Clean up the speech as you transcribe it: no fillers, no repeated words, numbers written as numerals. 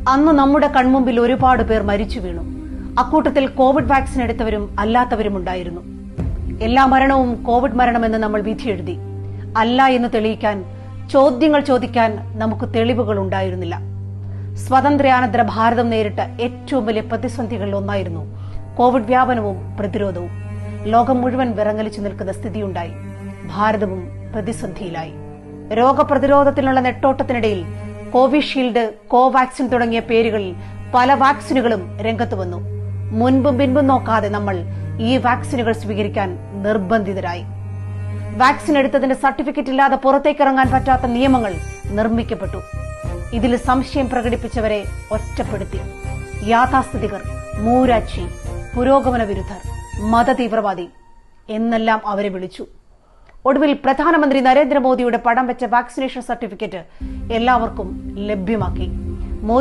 അന്ന് നമ്മുടെ കൺമുമ്പിൽ ഒരുപാട് പേർ മരിച്ചു വീണു. അക്കൂട്ടത്തിൽ കോവിഡ് വാക്സിൻ എടുത്തവരും അല്ലാത്തവരും ഉണ്ടായിരുന്നു. എല്ലാ മരണവും കോവിഡ് മരണമെന്ന് നമ്മൾ വിധിയെഴുതി. അല്ല എന്ന് തെളിയിക്കാൻ, ചോദ്യങ്ങൾ ചോദിക്കാൻ നമുക്ക് തെളിവുകൾ ഉണ്ടായിരുന്നില്ല. സ്വാതന്ത്ര്യാനന്തര ഭാരതം നേരിട്ട ഏറ്റവും വലിയ പ്രതിസന്ധികളിൽ ഒന്നായിരുന്നു കോവിഡ് വ്യാപനവും പ്രതിരോധവും. ലോകം മുഴുവൻ വിറങ്ങലിച്ചു നിൽക്കുന്ന സ്ഥിതിയുണ്ടായി. ഭാരതവും പ്രതിസന്ധിയിലായി. രോഗപ്രതിരോധത്തിനുള്ള നെട്ടോട്ടത്തിനിടയിൽ കോവിഷീൽഡ്, കോവാക്സിൻ തുടങ്ങിയ പേരുകളിൽ പല വാക്സിനുകളും രംഗത്ത് വന്നു. മുൻപും പിൻപും നോക്കാതെ നമ്മൾ ഈ വാക്സിനുകൾ സ്വീകരിക്കാൻ നിർബന്ധിതരായി. വാക്സിൻ എടുത്തതിന്റെ സർട്ടിഫിക്കറ്റ് ഇല്ലാതെ പുറത്തേക്കിറങ്ങാൻ പറ്റാത്ത നിയമങ്ങൾ നിർമ്മിക്കപ്പെട്ടു. ഇതിൽ സംശയം പ്രകടിപ്പിച്ചവരെ ഒറ്റപ്പെടുത്തി. യാഥാസ്ഥിതികർ, മൂരാച്ചി, പുരോഗമന വിരുദ്ധർ, മതതീവ്രവാദി എന്നെല്ലാം അവരെ വിളിച്ചു. ഒടുവിൽ പ്രധാനമന്ത്രി നരേന്ദ്രമോദിയുടെ പടം വെച്ച വാക്സിനേഷൻ സർട്ടിഫിക്കറ്റ് എല്ലാവർക്കും ലഭ്യമാക്കി. മോദി